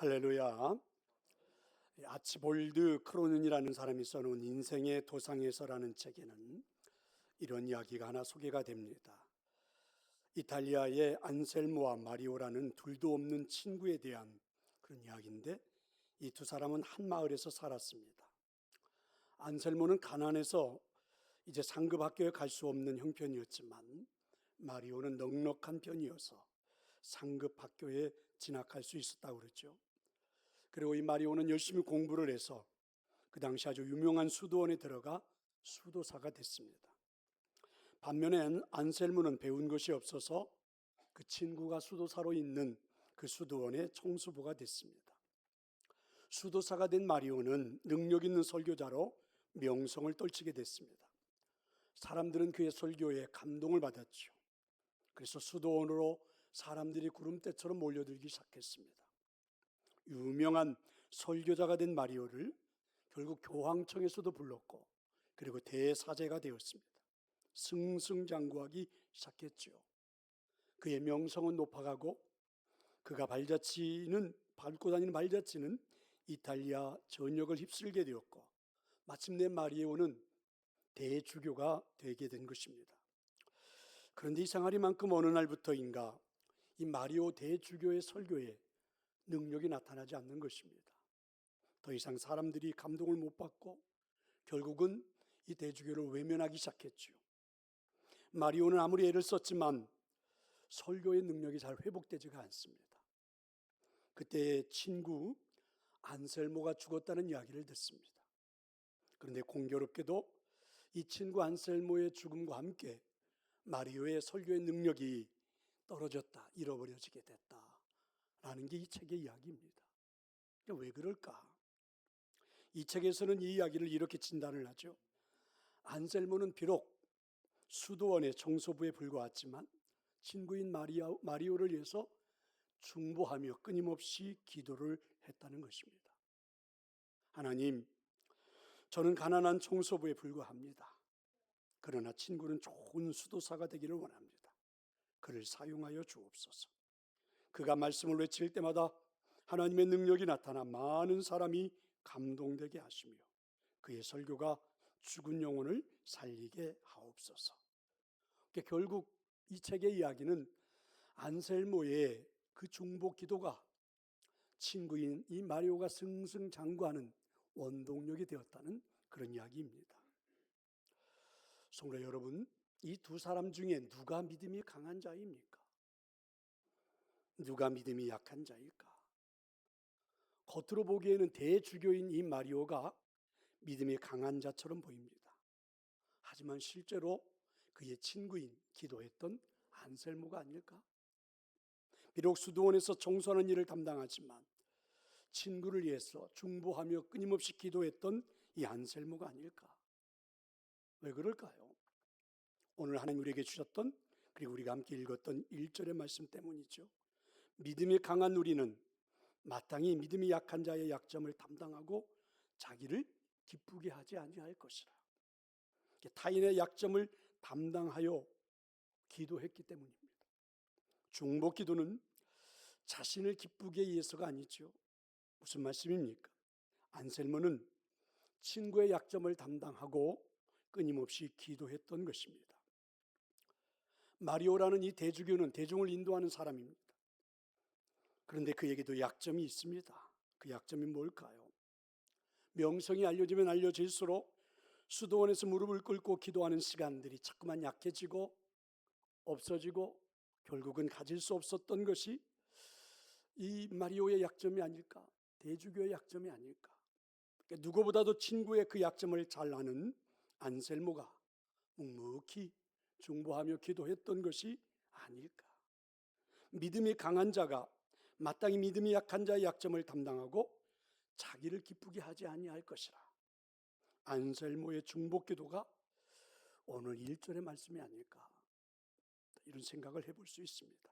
할렐루야. 아치볼드 크로넨이라는 사람이 써놓은 인생의 도상에서라는 책에는 이런 이야기가 하나 소개가 됩니다. 이탈리아의 안셀모와 마리오라는 둘도 없는 친구에 대한 그런 이야기인데, 이 두 사람은 한 마을에서 살았습니다. 안셀모는 가난해서 이제 상급 학교에 갈 수 없는 형편이었지만, 마리오는 넉넉한 편이어서 상급 학교에 진학할 수 있었다고 그러죠. 그리고 이 마리오는 열심히 공부를 해서 그 당시 아주 유명한 수도원에 들어가 수도사가 됐습니다. 반면에 안셀무는 배운 것이 없어서 그 친구가 수도사로 있는 그 수도원의 청수부가 됐습니다. 수도사가 된 마리오는 능력 있는 설교자로 명성을 떨치게 됐습니다. 사람들은 그의 설교에 감동을 받았죠. 그래서 수도원으로 사람들이 구름대처럼 몰려들기 시작했습니다. 유명한 설교자가 된 마리오를 결국 교황청에서도 불렀고, 그리고 대사제가 되었습니다. 승승장구하기 시작했죠. 그의 명성은 높아가고 그가 밟고 다니는 발자취는 이탈리아 전역을 휩쓸게 되었고, 마침내 마리오는 대주교가 되게 된 것입니다. 그런데 이상하리만큼 어느 날부터인가 이 마리오 대주교의 설교에 능력이 나타나지 않는 것입니다. 더 이상 사람들이 감동을 못 받고 결국은 이 대주교를 외면하기 시작했죠. 마리오는 아무리 애를 썼지만 설교의 능력이 잘 회복되지가 않습니다. 그때 친구 안셀모가 죽었다는 이야기를 듣습니다. 그런데 공교롭게도 이 친구 안셀모의 죽음과 함께 마리오의 설교의 능력이 떨어졌다, 잃어버려지게 됐다라는 게 이 책의 이야기입니다. 왜 그럴까? 이 책에서는 이 이야기를 이렇게 진단을 하죠. 안셀모는 비록 수도원의 청소부에 불과했지만 친구인 마리오를 위해서 중보하며 끊임없이 기도를 했다는 것입니다. 하나님, 저는 가난한 청소부에 불과합니다. 그러나 친구는 좋은 수도사가 되기를 원합니다. 그를 사용하여 주옵소서. 그가 말씀을 외칠 때마다 하나님의 능력이 나타나 많은 사람이 감동되게 하시며 그의 설교가 죽은 영혼을 살리게 하옵소서. 결국 이 책의 이야기는 안셀모의 그 중보 기도가 친구인 이 마리오가 승승장구하는 원동력이 되었다는 그런 이야기입니다. 성도 여러분, 이 두 사람 중에 누가 믿음이 강한 자입니까? 누가 믿음이 약한 자일까? 겉으로 보기에는 대주교인 이 마리오가 믿음이 강한 자처럼 보입니다. 하지만 실제로 그의 친구인 기도했던 안셀모가 아닐까? 비록 수도원에서 청소하는 일을 담당하지만 친구를 위해서 중보하며 끊임없이 기도했던 이 안셀모가 아닐까? 왜 그럴까요? 오늘 하나님 우리에게 주셨던, 그리고 우리가 함께 읽었던 1절의 말씀 때문이죠. 믿음이 강한 우리는 마땅히 믿음이 약한 자의 약점을 담당하고 자기를 기쁘게 하지 아니할 것이라. 타인의 약점을 담당하여 기도했기 때문입니다. 중보 기도는 자신을 기쁘게 위해서가 아니죠. 무슨 말씀입니까? 안셀모는 친구의 약점을 담당하고 끊임없이 기도했던 것입니다. 마리오라는 이 대주교는 대중을 인도하는 사람입니다. 그런데 그에게도 약점이 있습니다. 그 약점이 뭘까요? 명성이 알려지면 알려질수록 수도원에서 무릎을 꿇고 기도하는 시간들이 자꾸만 약해지고 없어지고 결국은 가질 수 없었던 것이 이 마리오의 약점이 아닐까? 대주교의 약점이 아닐까? 누구보다도 친구의 그 약점을 잘 아는 안셀모가 묵묵히 중보하며 기도했던 것이 아닐까? 믿음이 강한 자가 마땅히 믿음이 약한 자의 약점을 담당하고 자기를 기쁘게 하지 아니할 것이라. 안셀모의 중보 기도가 오늘 1절의 말씀이 아닐까, 이런 생각을 해볼 수 있습니다.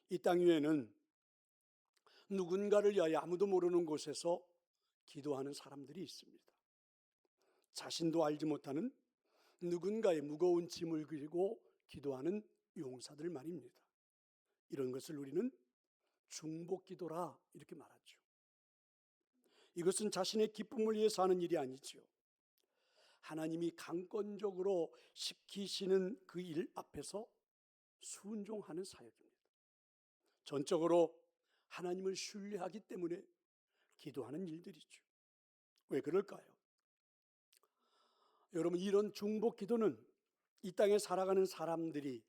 이 땅 위에는 누군가를 위하여 아무도 모르는 곳에서 기도하는 사람들이 있습니다. 자신도 알지 못하는 누군가의 무거운 짐을 지고 기도하는 용사들 말입니다. 이런 것을 우리는 중복기도라 이렇게 말하죠. 이것은 자신의 기쁨을 위해서 하는 일이 아니지요. 하나님이 강권적으로 시키시는 그 일 앞에서 순종하는 사역입니다. 전적으로 하나님을 신뢰하기 때문에 기도하는 일들이죠. 왜 그럴까요? 여러분, 이런 중복 기도는 이 땅에 살아가는 사람들이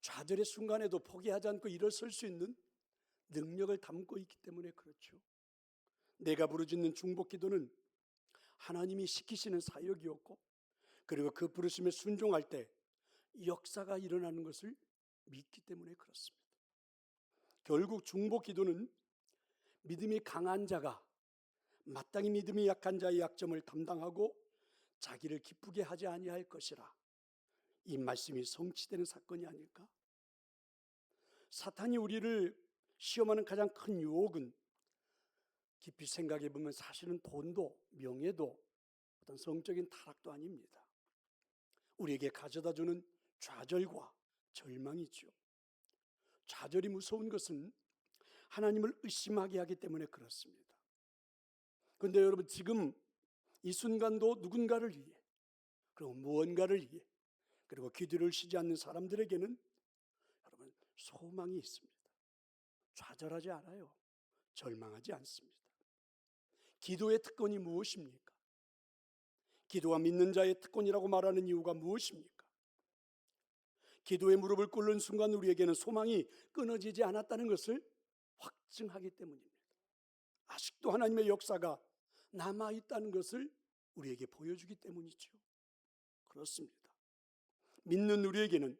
좌절의 순간에도 포기하지 않고 일어설 수 있는 능력을 담고 있기 때문에 그렇죠. 내가 부르짖는 중복 기도는 하나님이 시키시는 사역이었고, 그리고 그 부르심에 순종할 때 역사가 일어나는 것을 믿기 때문에 그렇습니다. 결국 중복 기도는 믿음이 강한 자가 마땅히 믿음이 약한 자의 약점을 담당하고 자기를 기쁘게 하지 아니할 것이라, 이 말씀이 성취되는 사건이 아닐까? 사탄이 우리를 시험하는 가장 큰 유혹은 깊이 생각해 보면 사실은 돈도 명예도 어떤 성적인 타락도 아닙니다. 우리에게 가져다 주는 좌절과 절망이죠. 좌절이 무서운 것은 하나님을 의심하게 하기 때문에 그렇습니다. 그런데 여러분, 지금 이 순간도 누군가를 위해, 그리고 무언가를 위해, 그리고 기도를 쉬지 않는 사람들에게는 여러분 소망이 있습니다. 좌절하지 않아요. 절망하지 않습니다. 기도의 특권이 무엇입니까? 기도가 믿는 자의 특권이라고 말하는 이유가 무엇입니까? 기도에 무릎을 꿇는 순간 우리에게는 소망이 끊어지지 않았다는 것을 확증하기 때문입니다. 아직도 하나님의 역사가 남아있다는 것을 우리에게 보여주기 때문이죠. 그렇습니다. 믿는 우리에게는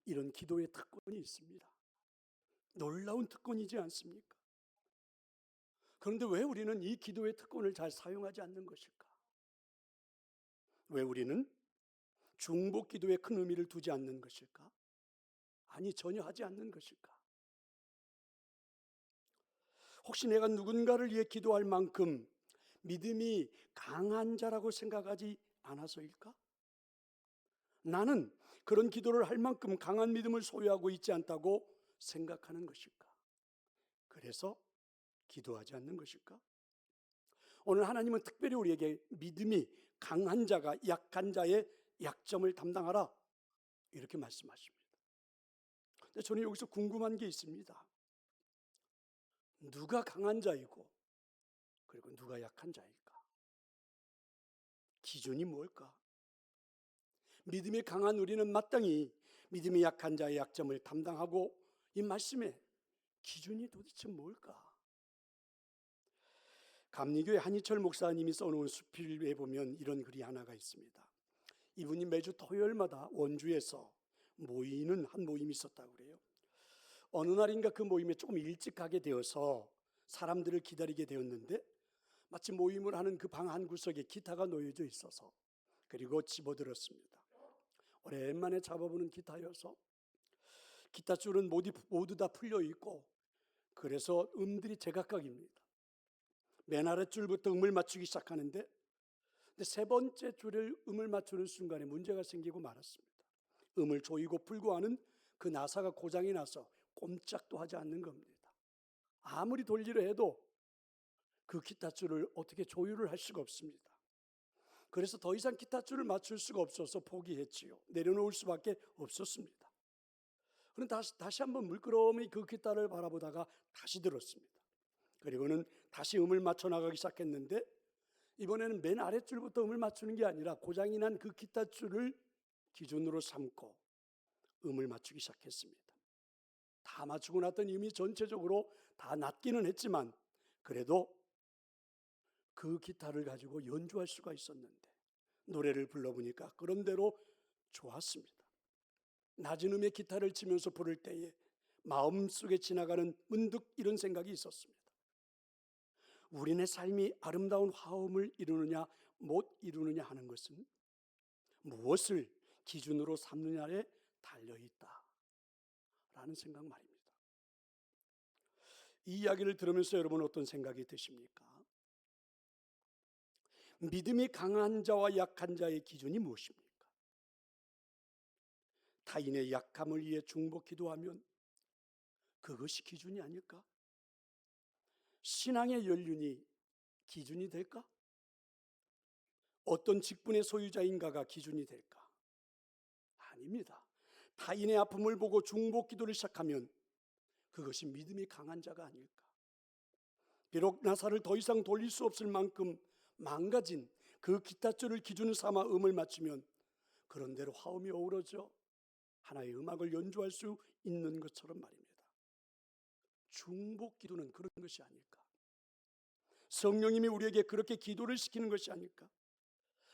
이런 기도의 특권이 있습니다. 놀라운 특권이지 않습니까? 그런데 왜 우리는 이 기도의 특권을 잘 사용하지 않는 것일까? 왜 우리는 중복 기도에 큰 의미를 두지 않는 것일까? 아니, 전혀 하지 않는 것일까? 혹시 내가 누군가를 위해 기도할 만큼 믿음이 강한 자라고 생각하지 않아서일까? 나는 그런 기도를 할 만큼 강한 믿음을 소유하고 있지 않다고 생각하는 것일까? 그래서 기도하지 않는 것일까? 오늘 하나님은 특별히 우리에게 믿음이 강한 자가 약한 자의 약점을 담당하라 이렇게 말씀하십니다. 근데 저는 여기서 궁금한 게 있습니다. 누가 강한 자이고 그리고 누가 약한 자일까? 기준이 뭘까? 믿음이 강한 우리는 마땅히 믿음이 약한 자의 약점을 담당하고, 이 말씀의 기준이 도대체 뭘까? 감리교회 한희철 목사님이 써놓은 수필에 보면 이런 글이 하나가 있습니다. 이분이 매주 토요일마다 원주에서 모이는 한 모임이 있었다고 그래요. 어느 날인가 그 모임에 조금 일찍 가게 되어서 사람들을 기다리게 되었는데, 마치 모임을 하는 그 방 한 구석에 기타가 놓여져 있어서 그리고 집어들었습니다. 오랜만에 잡아보는 기타여서 기타 줄은 모두 다 풀려 있고, 그래서 음들이 제각각입니다. 맨 아래 줄부터 음을 맞추기 시작하는데, 근데 세 번째 줄을 음을 맞추는 순간에 문제가 생기고 말았습니다. 음을 조이고 풀고 하는 그 나사가 고장이 나서 꼼짝도 하지 않는 겁니다. 아무리 돌리려 해도 그 기타 줄을 어떻게 조율을 할 수가 없습니다. 그래서 더 이상 기타 줄을 맞출 수가 없어서 포기했지요. 내려놓을 수밖에 없었습니다. 그런데 다시 한번 물끄러미 그 기타를 바라보다가 다시 들었습니다. 그리고는 다시 음을 맞춰 나가기 시작했는데, 이번에는 맨 아랫줄부터 음을 맞추는 게 아니라 고장이 난 그 기타 줄을 기준으로 삼고 음을 맞추기 시작했습니다. 다 맞추고 났더니 음이 전체적으로 다 낮기는 했지만 그래도 그 기타를 가지고 연주할 수가 있었는데, 노래를 불러보니까 그런대로 좋았습니다. 낮은 음의 기타를 치면서 부를 때에 마음속에 지나가는 문득 이런 생각이 있었습니다. 우리네 삶이 아름다운 화음을 이루느냐 못 이루느냐 하는 것은 무엇을 기준으로 삼느냐에 달려있다 라는 생각 말입니다. 이 이야기를 들으면서 여러분 어떤 생각이 드십니까? 믿음이 강한 자와 약한 자의 기준이 무엇입니까? 타인의 약함을 위해 중복 기도하면 그것이 기준이 아닐까? 신앙의 연륜이 기준이 될까? 어떤 직분의 소유자인가가 기준이 될까? 아닙니다. 타인의 아픔을 보고 중보 기도를 시작하면 그것이 믿음이 강한 자가 아닐까? 비록 나사를 더 이상 돌릴 수 없을 만큼 망가진 그 기타줄을 기준 삼아 음을 맞추면 그런 대로 화음이 어우러져 하나의 음악을 연주할 수 있는 것처럼 말입니다. 중보 기도는 그런 것이 아닐까? 성령님이 우리에게 그렇게 기도를 시키는 것이 아닐까?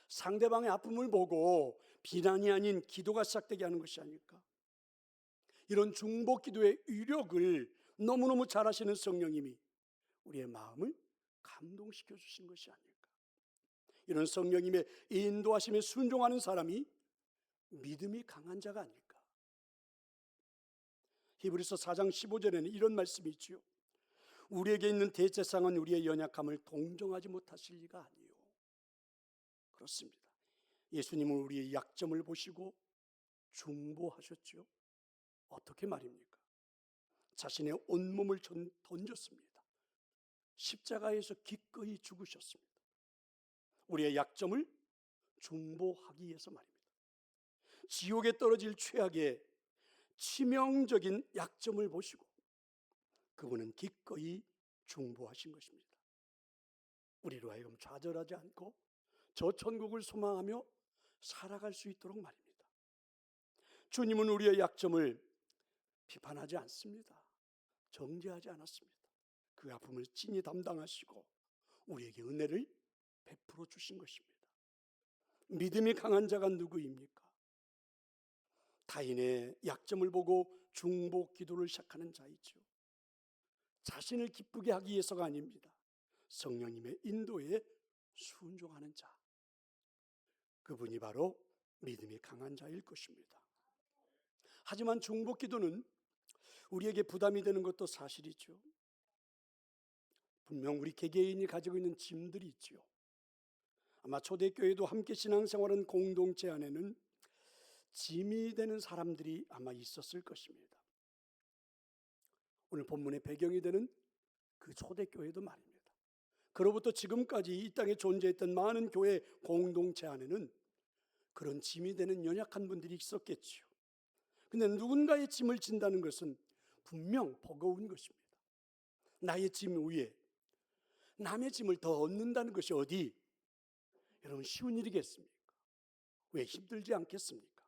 상대방의 아픔을 보고 비난이 아닌 기도가 시작되게 하는 것이 아닐까? 이런 중보 기도의 위력을 너무너무 잘 아시는 성령님이 우리의 마음을 감동시켜 주신 것이 아닐까? 이런 성령님의 인도하심에 순종하는 사람이 믿음이 강한 자가 아닐까? 히브리서 4장 15절에는 이런 말씀이 있지요. 우리에게 있는 대제사장은 우리의 연약함을 동정하지 못하실 리가 아니요. 그렇습니다. 예수님은 우리의 약점을 보시고 중보하셨죠. 어떻게 말입니까? 자신의 온몸을 던졌습니다. 십자가에서 기꺼이 죽으셨습니다. 우리의 약점을 중보하기 위해서 말입니다. 지옥에 떨어질 최악의 치명적인 약점을 보시고 그분은 기꺼이 중보하신 것입니다. 우리로 하여금 좌절하지 않고 저 천국을 소망하며 살아갈 수 있도록 말입니다. 주님은 우리의 약점을 비판하지 않습니다. 정죄하지 않았습니다. 그 아픔을 친히 담당하시고 우리에게 은혜를 베풀어 주신 것입니다. 믿음이 강한 자가 누구입니까? 타인의 약점을 보고 중보 기도를 시작하는 자이죠. 자신을 기쁘게 하기 위해서가 아닙니다. 성령님의 인도에 순종하는 자. 그분이 바로 믿음이 강한 자일 것입니다. 하지만 중보 기도는 우리에게 부담이 되는 것도 사실이죠. 분명 우리 개개인이 가지고 있는 짐들이 있지요. 아마 초대교회도 함께 신앙생활한 공동체 안에는 짐이 되는 사람들이 아마 있었을 것입니다. 오늘 본문의 배경이 되는 그 초대교회도 말입니다. 그로부터 지금까지 이 땅에 존재했던 많은 교회 공동체 안에는 그런 짐이 되는 연약한 분들이 있었겠지요. 근데 누군가의 짐을 진다는 것은 분명 버거운 것입니다. 나의 짐 위에 남의 짐을 더 얻는다는 것이 어디 여러분 쉬운 일이겠습니까? 왜 힘들지 않겠습니까?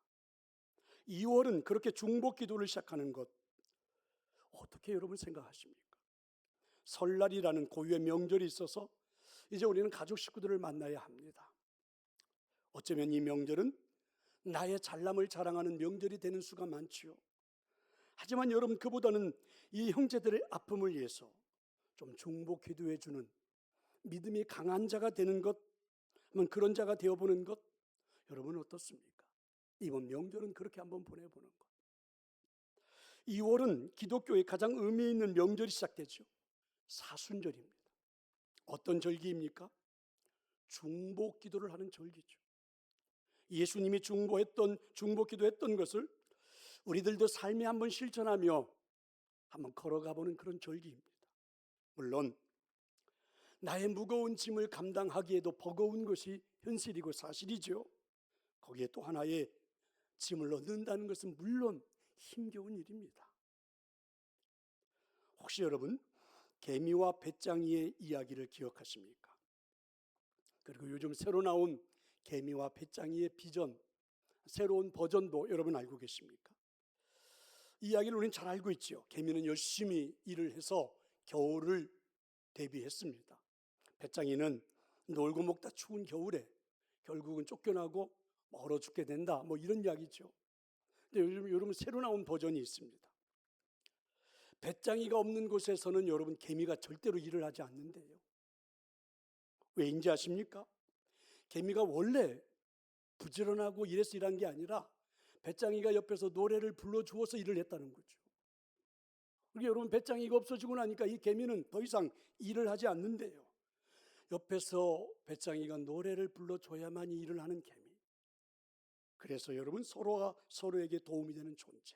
2월은 그렇게 중보 기도를 시작하는 것 어떻게 여러분 생각하십니까? 설날이라는 고유의 명절이 있어서 이제 우리는 가족 식구들을 만나야 합니다. 어쩌면 이 명절은 나의 잘남을 자랑하는 명절이 되는 수가 많지요. 하지만 여러분 그보다는 이 형제들의 아픔을 위해서 좀 중보 기도해 주는 믿음이 강한 자가 되는 것, 그런 자가 되어보는 것 여러분 어떻습니까? 이번 명절은 그렇게 한번 보내보는 것. 2월은 기독교의 가장 의미 있는 명절이 시작되죠. 사순절입니다. 어떤 절기입니까? 중보 기도를 하는 절기죠. 예수님이 중보 기도했던 것을 우리들도 삶에 한번 실천하며 한번 걸어가 보는 그런 절기입니다. 물론 나의 무거운 짐을 감당하기에도 버거운 것이 현실이고 사실이죠. 거기에 또 하나의 짐을 얻는다는 것은 물론 힘겨운 일입니다. 혹시 여러분 개미와 배짱이의 이야기를 기억하십니까? 그리고 요즘 새로 나온 개미와 배짱이의 비전, 새로운 버전도 여러분 알고 계십니까? 이 이야기를 우리는 잘 알고 있죠. 개미는 열심히 일을 해서 겨울을 대비했습니다. 배짱이는 놀고 먹다 추운 겨울에 결국은 쫓겨나고 얼어 죽게 된다, 이런 이야기죠. 근데 요즘 여러분 새로 나온 버전이 있습니다. 배짱이가 없는 곳에서는 여러분 개미가 절대로 일을 하지 않는데요. 왜인지 아십니까? 개미가 원래 부지런하고 이래서 일한 게 아니라 배짱이가 옆에서 노래를 불러주어서 일을 했다는 거죠. 그러니까 여러분 배짱이가 없어지고 나니까 이 개미는 더 이상 일을 하지 않는데요. 옆에서 배짱이가 노래를 불러줘야만 일을 하는 개미. 그래서 여러분 서로가 서로에게 도움이 되는 존재.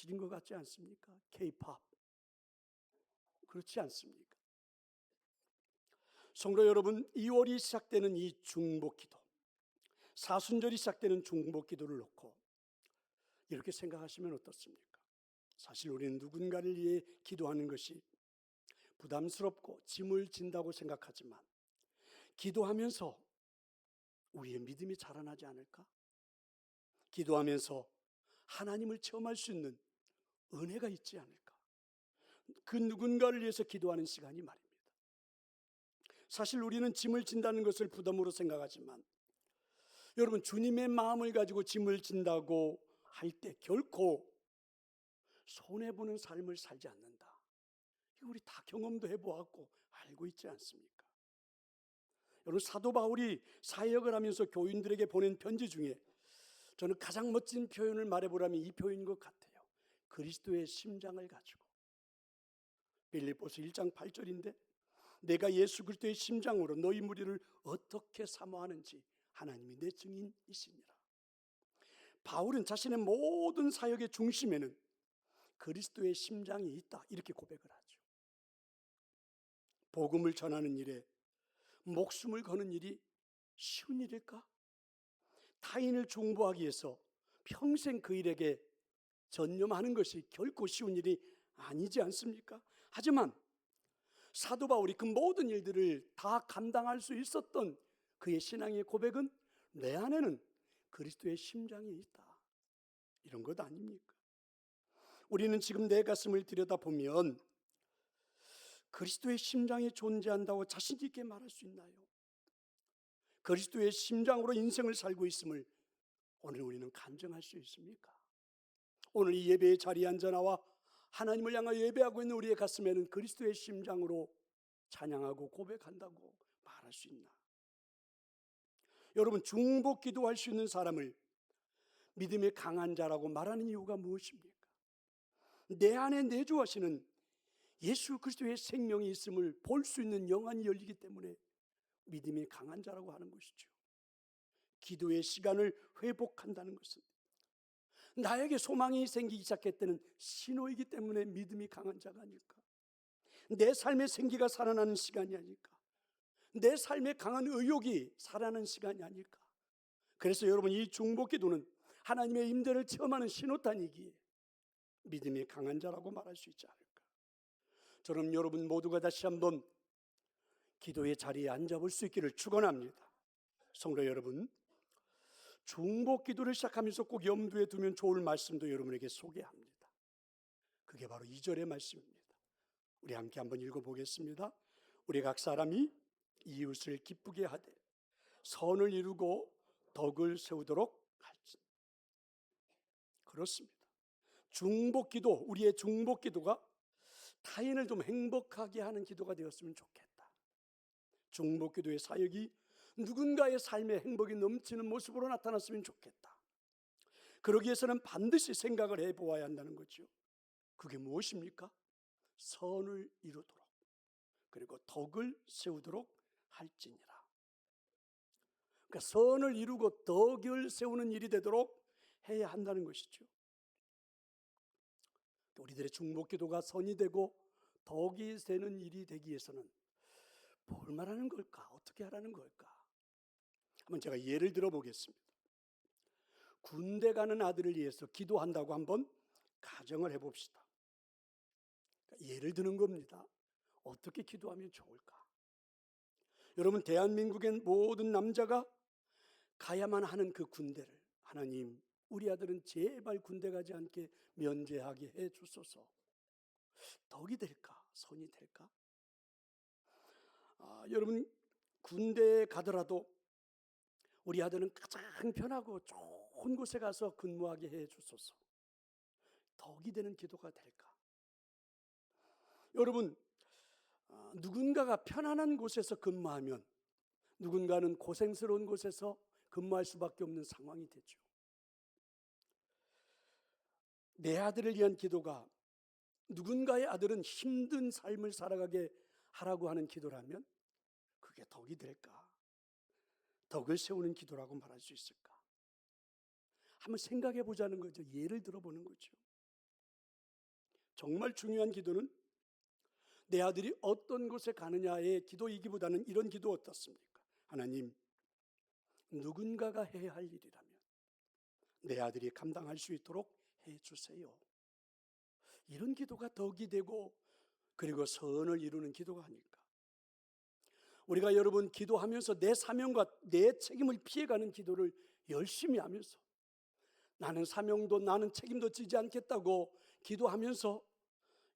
사실인 것 같지 않습니까? K-팝. 그렇지 않습니까? 성도 여러분, 2월이 시작되는 이 중보기도, 사순절이 시작되는 중보기도를 놓고 이렇게 생각하시면 어떻습니까? 사실 우리는 누군가를 위해 기도하는 것이 부담스럽고 짐을 진다고 생각하지만 기도하면서 우리의 믿음이 자라나지 않을까? 기도하면서 하나님을 체험할 수 있는 은혜가 있지 않을까? 그 누군가를 위해서 기도하는 시간이 말입니다. 사실 우리는 짐을 진다는 것을 부담으로 생각하지만 여러분, 주님의 마음을 가지고 짐을 진다고 할 때 결코 손해보는 삶을 살지 않는다. 이거 우리 다 경험도 해보았고 알고 있지 않습니까? 여러분, 사도 바울이 사역을 하면서 교인들에게 보낸 편지 중에 저는 가장 멋진 표현을 말해보라면 이 표현인 것 같아요. 그리스도의 심장을 가지고. 빌립보서 1장 8절인데 내가 예수 그리스도의 심장으로 너희 무리를 어떻게 사모하는지 하나님이 내 증인이시니라. 바울은 자신의 모든 사역의 중심에는 그리스도의 심장이 있다 이렇게 고백을 하죠. 복음을 전하는 일에 목숨을 거는 일이 쉬운 일일까? 타인을 중보하기 위해서 평생 그 일에게 전념하는 것이 결코 쉬운 일이 아니지 않습니까? 하지만 사도 바울이 그 모든 일들을 다 감당할 수 있었던 그의 신앙의 고백은 내 안에는 그리스도의 심장이 있다. 이런 것 아닙니까? 우리는 지금 내 가슴을 들여다보면 그리스도의 심장이 존재한다고 자신 있게 말할 수 있나요? 그리스도의 심장으로 인생을 살고 있음을 오늘 우리는 간증할 수 있습니까? 오늘 이 예배의 자리에 앉아 나와 하나님을 향하여 예배하고 있는 우리의 가슴에는 그리스도의 심장으로 찬양하고 고백한다고 말할 수 있나? 여러분, 중보 기도할 수 있는 사람을 믿음의 강한 자라고 말하는 이유가 무엇입니까? 내 안에 내주하시는 예수 그리스도의 생명이 있음을 볼 수 있는 영안이 열리기 때문에 믿음이 강한 자라고 하는 것이죠. 기도의 시간을 회복한다는 것은 나에게 소망이 생기기 시작했다는 신호이기 때문에 믿음이 강한 자가 아닐까? 내 삶의 생기가 살아나는 시간이 아닐까? 내 삶의 강한 의욕이 살아나는 시간이 아닐까? 그래서 여러분, 이 중보기도는 하나님의 임재를 체험하는 신호탄이기에 믿음이 강한 자라고 말할 수 있지 않을까? 저는 여러분 모두가 다시 한번 기도의 자리에 앉아볼 수 있기를 축원합니다. 성도 여러분, 중보기도를 시작하면서 꼭 염두에 두면 좋을 말씀도 여러분에게 소개합니다. 그게 바로 2절의 말씀입니다. 우리 함께 한번 읽어보겠습니다. 우리 각 사람이 이웃을 기쁘게 하되 선을 이루고 덕을 세우도록 할지. 그렇습니다. 중보기도, 우리의 중보기도가 타인을 좀 행복하게 하는 기도가 되었으면 좋겠다. 중보기도의 사역이 누군가의 삶에 행복이 넘치는 모습으로 나타났으면 좋겠다. 그러기 위해서는 반드시 생각을 해보아야 한다는 거죠. 그게 무엇입니까? 선을 이루도록 그리고 덕을 세우도록 할지니라. 그러니까 선을 이루고 덕을 세우는 일이 되도록 해야 한다는 것이죠. 우리들의 중보기도가 선이 되고 덕이 되는 일이 되기 위해서는 뭘 말하는 걸까? 어떻게 하라는 걸까? 한번 제가 예를 들어 보겠습니다. 군대 가는 아들을 위해서 기도한다고 한번 가정을 해봅시다. 예를 드는 겁니다. 어떻게 기도하면 좋을까? 여러분, 대한민국의 모든 남자가 가야만 하는 그 군대를 하나님, 우리 아들은 제발 군대 가지 않게 면제하게 해 주소서. 덕이 될까? 선이 될까? 여러분, 군대에 가더라도 우리 아들은 가장 편하고 좋은 곳에 가서 근무하게 해 주소서. 덕이 되는 기도가 될까? 여러분, 누군가가 편안한 곳에서 근무하면 누군가는 고생스러운 곳에서 근무할 수밖에 없는 상황이 되죠. 내 아들을 위한 기도가 누군가의 아들은 힘든 삶을 살아가게 하라고 하는 기도라면 그게 덕이 될까? 덕을 세우는 기도라고 말할 수 있을까? 한번 생각해 보자는 거죠. 예를 들어보는 거죠. 정말 중요한 기도는 내 아들이 어떤 곳에 가느냐의 기도이기보다는 이런 기도 어떻습니까? 하나님, 누군가가 해야 할 일이라면 내 아들이 감당할 수 있도록 해주세요. 이런 기도가 덕이 되고 그리고 선을 이루는 기도가 아닐까. 우리가 여러분 기도하면서 내 사명과 내 책임을 피해가는 기도를 열심히 하면서 나는 사명도 나는 책임도 지지 않겠다고 기도하면서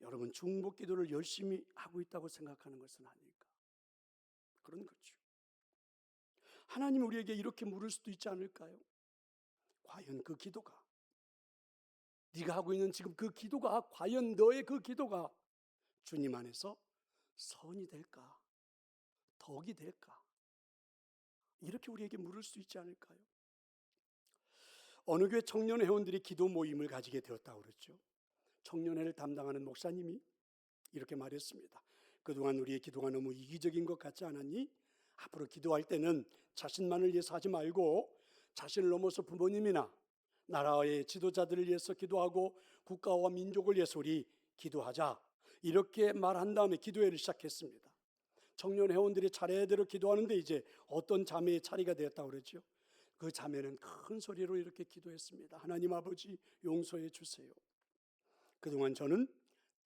여러분 중복 기도를 열심히 하고 있다고 생각하는 것은 아닐까. 그런 거죠. 하나님 우리에게 이렇게 물을 수도 있지 않을까요? 과연 그 기도가 네가 하고 있는 지금 그 기도가 과연 너의 그 기도가 주님 안에서 선이 될까? 덕이 될까? 이렇게 우리에게 물을 수 있지 않을까요? 어느 교회 청년 회원들이 기도 모임을 가지게 되었다고 그랬죠. 청년회를 담당하는 목사님이 이렇게 말했습니다. 그동안 우리의 기도가 너무 이기적인 것 같지 않았니? 앞으로 기도할 때는 자신만을 위해서 하지 말고 자신을 넘어서 부모님이나 나라의 지도자들을 위해서 기도하고 국가와 민족을 위해서 우리 기도하자. 이렇게 말한 다음에 기도회를 시작했습니다. 청년 회원들이 차례대로 기도하는데 이제 어떤 자매의 차례가 되었다고 그랬죠. 그 자매는 큰 소리로 이렇게 기도했습니다. 하나님 아버지 용서해 주세요. 그동안 저는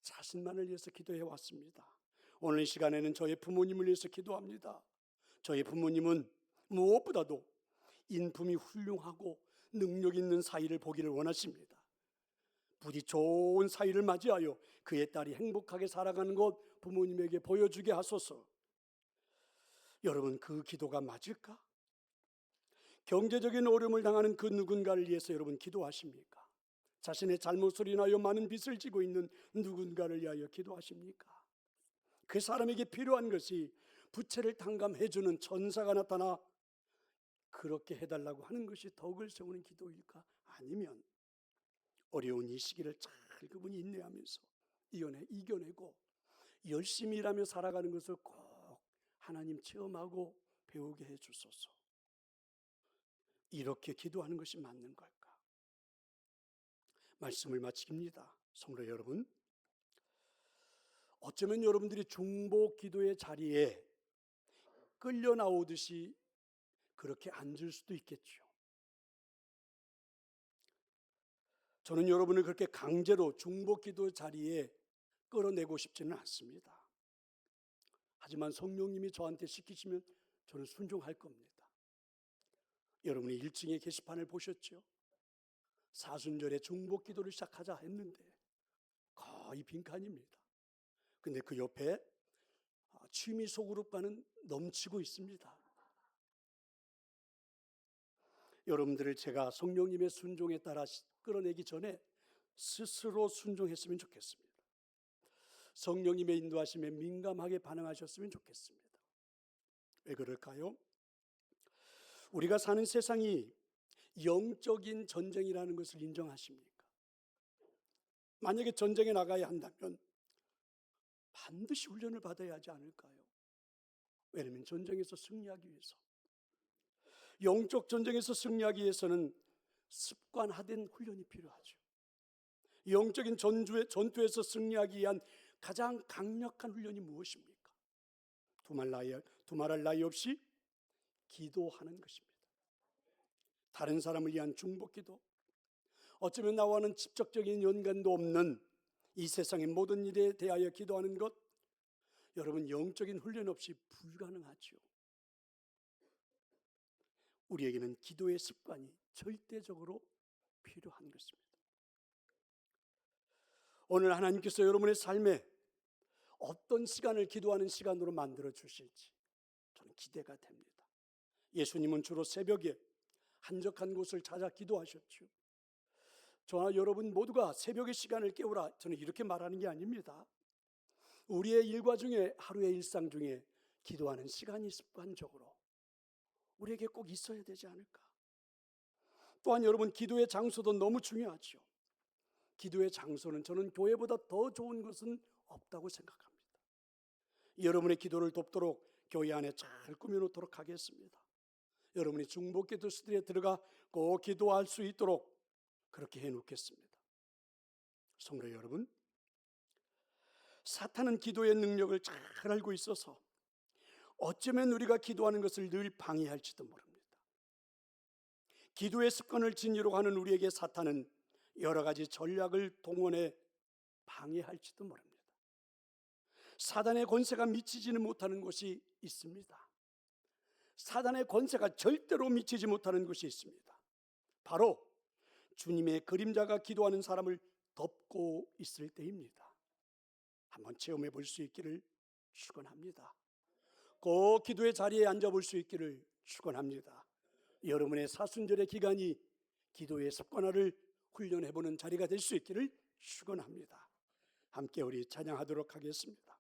자신만을 위해서 기도해 왔습니다. 오늘 이 시간에는 저의 부모님을 위해서 기도합니다. 저희 부모님은 무엇보다도 인품이 훌륭하고 능력 있는 사이를 보기를 원하십니다. 부디 좋은 사이를 맞이하여 그의 딸이 행복하게 살아가는 것 부모님에게 보여주게 하소서. 여러분 그 기도가 맞을까? 경제적인 어려움을 당하는 그 누군가를 위해서 여러분 기도하십니까? 자신의 잘못을 인하여 많은 빚을 지고 있는 누군가를 위하여 기도하십니까? 그 사람에게 필요한 것이 부채를 탕감해주는 천사가 나타나 그렇게 해달라고 하는 것이 덕을 세우는 기도일까? 아니면 어려운 이 시기를 잘 그분이 인내하면서 이겨내고 열심히 일하며 살아가는 것을 꼭 하나님 체험하고 배우게 해주소서. 이렇게 기도하는 것이 맞는 걸까? 말씀을 마칩니다. 성도 여러분, 어쩌면 여러분들이 중보 기도의 자리에 끌려 나오듯이 그렇게 앉을 수도 있겠죠. 저는 여러분을 그렇게 강제로 중보 기도 자리에 끌어내고 싶지는 않습니다. 하지만 성령님이 저한테 시키시면 저는 순종할 겁니다. 여러분이 1층의 게시판을 보셨죠? 사순절에 중보 기도를 시작하자 했는데 거의 빈칸입니다. 근데 그 옆에 취미 소그룹과는 넘치고 있습니다. 여러분들을 제가 성령님의 순종에 따라 끌어내기 전에 스스로 순종했으면 좋겠습니다. 성령님의 인도하심에 민감하게 반응하셨으면 좋겠습니다. 왜 그럴까요? 우리가 사는 세상이 영적인 전쟁이라는 것을 인정하십니까? 만약에 전쟁에 나가야 한다면 반드시 훈련을 받아야 하지 않을까요? 왜냐하면 전쟁에서 승리하기 위해서, 영적 전쟁에서 승리하기 위해서는 습관화된 훈련이 필요하죠. 영적인 전투에서 승리하기 위한 가장 강력한 훈련이 무엇입니까? 두말할 나위 없이 기도하는 것입니다. 다른 사람을 위한 중보기도, 어쩌면 나와는 직접적인 연관도 없는 이 세상의 모든 일에 대하여 기도하는 것, 여러분 영적인 훈련 없이 불가능하죠. 우리에게는 기도의 습관이 절대적으로 필요한 것입니다. 오늘 하나님께서 여러분의 삶에 어떤 시간을 기도하는 시간으로 만들어 주실지 저는 기대가 됩니다. 예수님은 주로 새벽에 한적한 곳을 찾아 기도하셨죠. 저와 여러분 모두가 새벽의 시간을 깨우라, 저는 이렇게 말하는 게 아닙니다. 우리의 일과 중에, 하루의 일상 중에 기도하는 시간이 습관적으로 우리에게 꼭 있어야 되지 않을까. 또한 여러분 기도의 장소도 너무 중요하죠. 기도의 장소는 저는 교회보다 더 좋은 것은 없다고 생각합니다. 여러분의 기도를 돕도록 교회 안에 잘 꾸며놓도록 하겠습니다. 여러분이 중보기도 스튜디오에 들어가 꼭 기도할 수 있도록 그렇게 해놓겠습니다. 성도 여러분, 사탄은 기도의 능력을 잘 알고 있어서 어쩌면 우리가 기도하는 것을 늘 방해할지도 모릅니다. 기도의 습관을 진리로 가는 우리에게 사탄은 여러 가지 전략을 동원해 방해할지도 모릅니다. 사단의 권세가 미치지는 못하는 곳이 있습니다. 사단의 권세가 절대로 미치지 못하는 곳이 있습니다. 바로 주님의 그림자가 기도하는 사람을 덮고 있을 때입니다. 한번 체험해 볼 수 있기를 축원합니다. 꼭 기도의 자리에 앉아볼 수 있기를 축원합니다. 여러분의 사순절의 기간이 기도의 습관화를 훈련해보는 자리가 될 수 있기를 축원합니다. 함께 우리 찬양하도록 하겠습니다.